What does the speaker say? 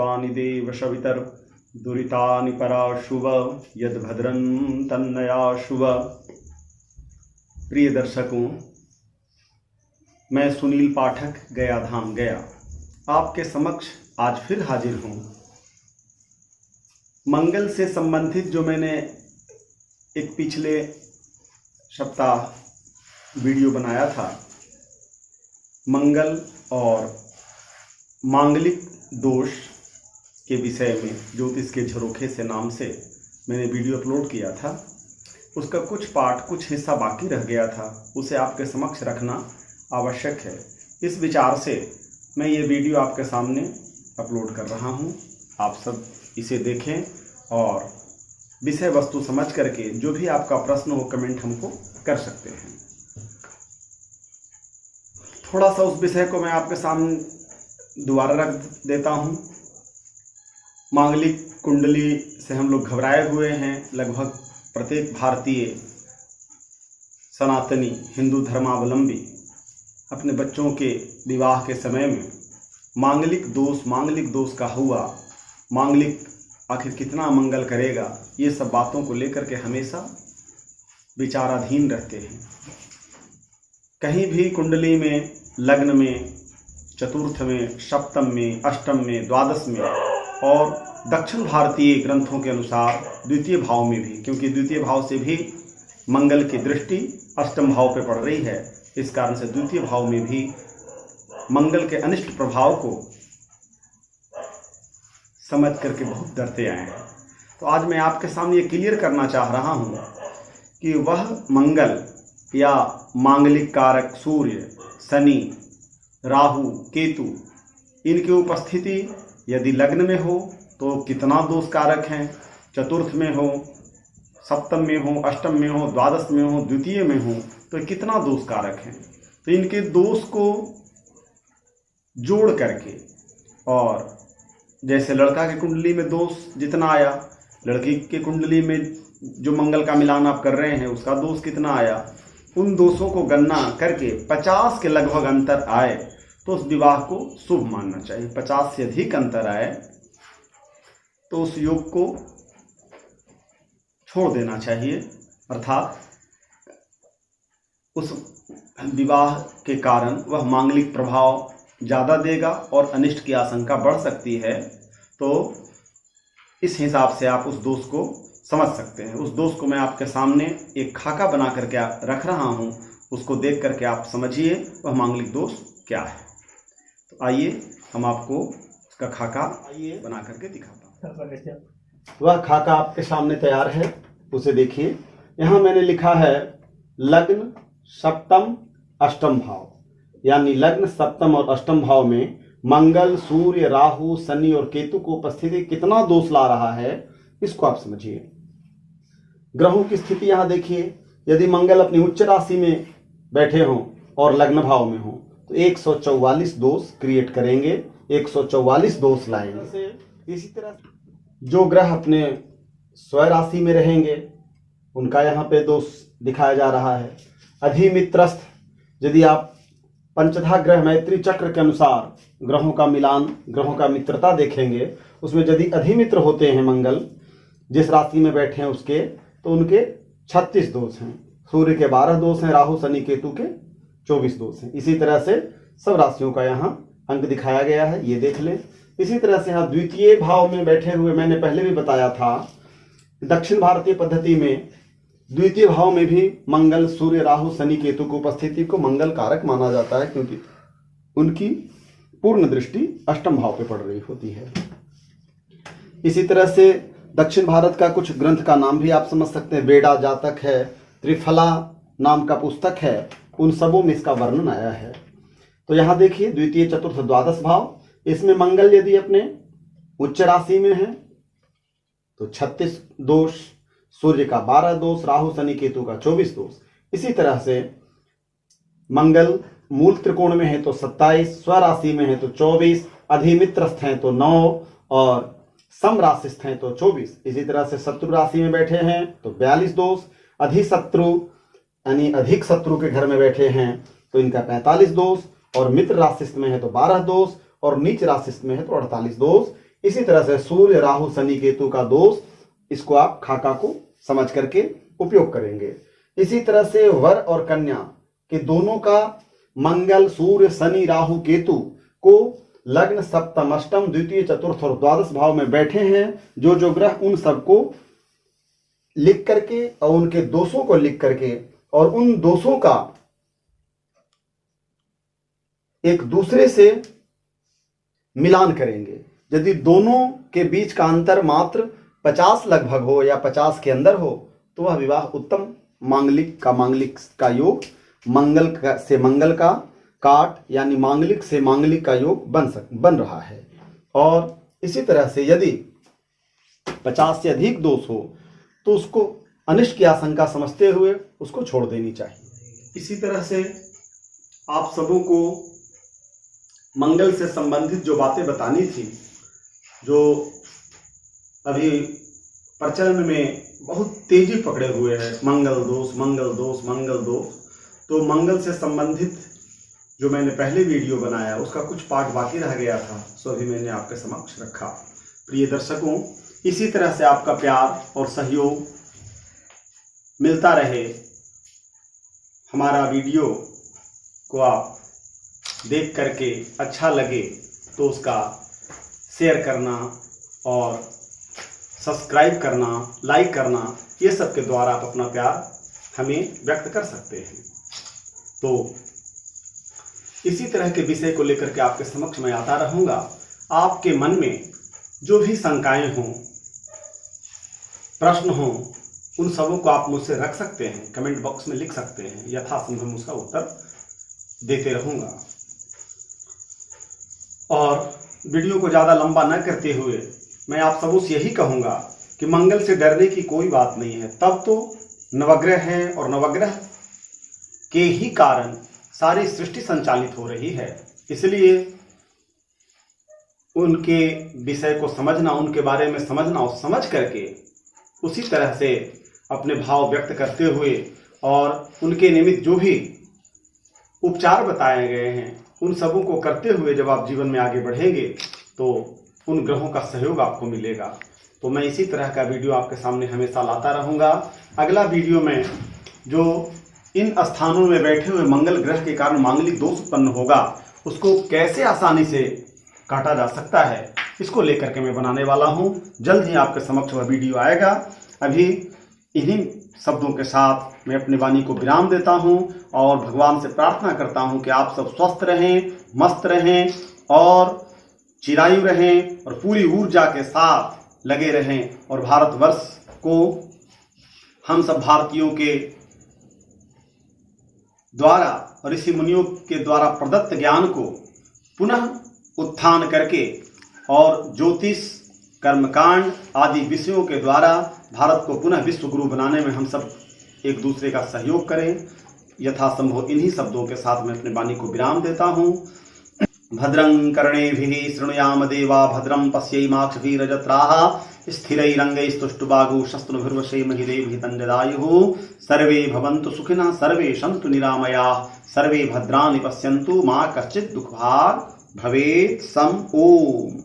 विश्वानि देव सवितर दुरितानि पराशुव यद भद्रं तन्नयाशुव। प्रिय दर्शकों, मैं सुनील पाठक गया धाम गया आपके समक्ष आज फिर हाजिर हूँ। मंगल से संबंधित जो मैंने एक पिछले सप्ताह वीडियो बनाया था, मंगल और मांगलिक दोष के विषय में ज्योतिष के झरोखे से नाम से मैंने वीडियो अपलोड किया था, उसका कुछ पार्ट कुछ हिस्सा बाकी रह गया था, उसे आपके समक्ष रखना आवश्यक है। इस विचार से मैं ये वीडियो आपके सामने अपलोड कर रहा हूँ। आप सब इसे देखें और विषय वस्तु समझ करके जो भी आपका प्रश्न हो कमेंट हमको कर सकते हैं। थोड़ा सा उस विषय को मैं आपके सामने दोबारा रख देता हूँ। मांगलिक कुंडली से हम लोग घबराए हुए हैं। लगभग प्रत्येक भारतीय सनातनी हिंदू धर्मावलंबी अपने बच्चों के विवाह के समय में मांगलिक दोष का हुआ, मांगलिक आखिर कितना मंगल करेगा, ये सब बातों को लेकर के हमेशा विचाराधीन रहते हैं। कहीं भी कुंडली में, लग्न में, चतुर्थ में, सप्तम में, अष्टम में, द्वादश में और दक्षिण भारतीय ग्रंथों के अनुसार द्वितीय भाव में भी, क्योंकि द्वितीय भाव से भी मंगल की दृष्टि अष्टम भाव पे पड़ रही है, इस कारण से द्वितीय भाव में भी मंगल के अनिष्ट प्रभाव को समझ करके बहुत डरते आए हैं। तो आज मैं आपके सामने ये क्लियर करना चाह रहा हूँ कि वह मंगल या मांगलिक कारक सूर्य, शनि, राहु, केतु, इनकी उपस्थिति यदि लग्न में हो तो कितना दोष कारक हैं, चतुर्थ में हो, सप्तम में हो, अष्टम में हो, द्वादश में हो, द्वितीय में हो तो कितना दोष कारक हैं। तो इनके दोष को जोड़ करके, और जैसे लड़का की कुंडली में दोष जितना आया, लड़की की कुंडली में जो मंगल का मिलान आप कर रहे हैं उसका दोष कितना आया, उन दोषों को गणना करके 50 के लगभग अंतर आए तो उस विवाह को शुभ मानना चाहिए। 50 से अधिक अंतर आए तो उस योग को छोड़ देना चाहिए, अर्थात उस विवाह के कारण वह मांगलिक प्रभाव ज़्यादा देगा और अनिष्ट की आशंका बढ़ सकती है। तो इस हिसाब से आप उस दोष को समझ सकते हैं। उस दोष को मैं आपके सामने एक खाका बना करके रख रहा हूँ, उसको देख करके आप समझिए वह मांगलिक दोष क्या है। तो आइए हम आपको उसका खाका बना करके दिखाता हूँ। वह खाका आपके सामने तैयार है, उसे देखिए। यहाँ मैंने लिखा है लग्न, सप्तम, अष्टम भाव, यानी लग्न, सप्तम और अष्टम भाव में मंगल, सूर्य, राहु, शनि और केतु को उपस्थिति कितना दोष ला रहा है, इसको आप समझिए। ग्रहों की स्थिति यहाँ देखिए। यदि मंगल अपनी उच्च राशि में बैठे हों और लग्न भाव में हों तो 144 दोष क्रिएट करेंगे, 144 दोष लाएंगे। इसी तरह जो ग्रह अपने स्व राशि में रहेंगे उनका यहाँ पे दोष दिखाया जा रहा है। अधिमित्रस्थ, यदि आप पंचधा ग्रह मैत्री चक्र के अनुसार ग्रहों का मिलान, ग्रहों का मित्रता देखेंगे, उसमें यदि अधिमित्र होते हैं मंगल जिस राशि में बैठे हैं उसके, तो उनके 36 दोष हैं। सूर्य के 12 दोष हैं, राहु, शनि, केतु के 24 दोष हैं। इसी तरह से सब राशियों का यहाँ अंक दिखाया गया है, ये देख लें। इसी तरह से यहाँ द्वितीय भाव में बैठे हुए, मैंने पहले भी बताया था, दक्षिण भारतीय पद्धति में द्वितीय भाव में भी मंगल, सूर्य, राहु, शनि, केतु की उपस्थिति को मंगल कारक माना जाता है, क्योंकि उनकी पूर्ण दृष्टि अष्टम भाव पे पड़ रही होती है। इसी तरह से दक्षिण भारत का कुछ ग्रंथ का नाम भी आप समझ सकते हैं। वेदा जातक है, त्रिफला नाम का पुस्तक है, उन सबों में इसका वर्णन आया है। तो यहाँ देखिए द्वितीय, चतुर्थ, द्वादश भाव, इसमें मंगल यदि अपने उच्च राशि में है तो 36 दोष, सूर्य का 12 दोष, राहु, शनि, केतु का 24 दोष। इसी तरह से मंगल मूल त्रिकोण में है तो 27, स्वराशि में है तो 24, अधिमित्रस्थ हैं तो 9 और समराशिस्थ हैं तो 24। इसी तरह से शत्रु राशि में बैठे हैं तो 42 दोष, अधिशत्रु यानी अधिक शत्रु के घर में बैठे हैं तो इनका 45 दोष, और मित्र राशिस्थ में है तो 12 दोष, और नीच राशिस्थ में है तो 48 दोष इसी तरह से सूर्य राहु शनि केतु का दोष, इसको आप खाका को समझ करके उपयोग करेंगे। इसी तरह से वर और कन्या के दोनों का मंगल सूर्य शनि राहु केतु को लग्न सप्तम अष्टम द्वितीय चतुर्थ और द्वादश भाव में बैठे हैं, जो जो ग्रह, उन सबको लिख करके और उनके दोषों को लिख करके और उन दोषों का एक दूसरे से मिलान करेंगे। यदि दोनों के बीच का अंतर मात्र 50 लगभग हो या 50 के अंदर हो तो वह विवाह उत्तम मांगलिक का योग, मंगल से मंगल का काट यानी मांगलिक से मांगलिक का योग बन रहा है। और इसी तरह से यदि 50 से अधिक दोष हो तो उसको अनिष्ट की आशंका समझते हुए उसको छोड़ देनी चाहिए। इसी तरह से आप सबों को मंगल से संबंधित जो बातें बतानी थी, जो अभी प्रचलन में बहुत तेजी पकड़े हुए हैं, मंगल दोष मंगल दोष मंगल दोष, तो मंगल से संबंधित जो मैंने पहले वीडियो बनाया उसका कुछ पार्ट बाकी रह गया था, सो अभी मैंने आपके समक्ष रखा। प्रिय दर्शकों, इसी तरह से आपका प्यार और सहयोग मिलता रहे। हमारा वीडियो को आप देख करके अच्छा लगे तो उसका शेयर करना और सब्सक्राइब करना, लाइक करना, ये सब के द्वारा आप अपना प्यार हमें व्यक्त कर सकते हैं। तो इसी तरह के विषय को लेकर के आपके समक्ष मैं आता रहूँगा। आपके मन में जो भी शंकाएं हों, प्रश्न हों, उन सबों को आप मुझसे रख सकते हैं, कमेंट बॉक्स में लिख सकते हैं, यथासंभव उसका उत्तर देते रहूँगा। और वीडियो को ज़्यादा लंबा न करते हुए मैं आप सबों से यही कहूँगा कि मंगल से डरने की कोई बात नहीं है। तब तो नवग्रह हैं और नवग्रह के ही कारण सारी सृष्टि संचालित हो रही है, इसलिए उनके विषय को समझना, उनके बारे में समझना और समझ करके उसी तरह से अपने भाव व्यक्त करते हुए और उनके निमित्त जो भी उपचार बताए गए हैं उन सबों को करते हुए जब आप जीवन में आगे बढ़ेंगे तो उन ग्रहों का सहयोग आपको मिलेगा। तो मैं इसी तरह का वीडियो आपके सामने हमेशा लाता रहूँगा। अगला वीडियो में जो इन स्थानों में बैठे हुए मंगल ग्रह के कारण मांगलिक दोष उत्पन्न होगा, उसको कैसे आसानी से काटा जा सकता है, इसको लेकर के मैं बनाने वाला हूँ। जल्द ही आपके समक्ष वह वीडियो आएगा। अभी इन्हीं शब्दों के साथ मैं अपनी वाणी को विराम देता हूँ और भगवान से प्रार्थना करता हूँ कि आप सब स्वस्थ रहें, मस्त रहें और चिरायु रहें और पूरी ऊर्जा के साथ लगे रहें और भारतवर्ष को हम सब भारतीयों के द्वारा और ऋषि मुनियों के द्वारा प्रदत्त ज्ञान को पुनः उत्थान करके और ज्योतिष, कर्मकांड आदि विषयों के द्वारा भारत को पुनः विश्व गुरु बनाने में हम सब एक दूसरे का सहयोग करें। यथासंभव इन्हीं शब्दों के साथ मैं अपने वाणी को विराम देता हूँ। भद्रं कर्णेभिः शृणुयाम देवा भद्रं पश्यैमाक्षभिर्यजत्राः स्थिरैरङ्गैस्तुष्टुवागुः शस्त्रभिर्वशेमहि देवहितञ्जदायुः। सर्वे भवन्तु सुखिनः, सर्वे सन्तु निरामयाः, सर्वे भद्राणि पश्यन्तु, मा कश्चित् दुःखभाग् भवेत्। सम् ओम्।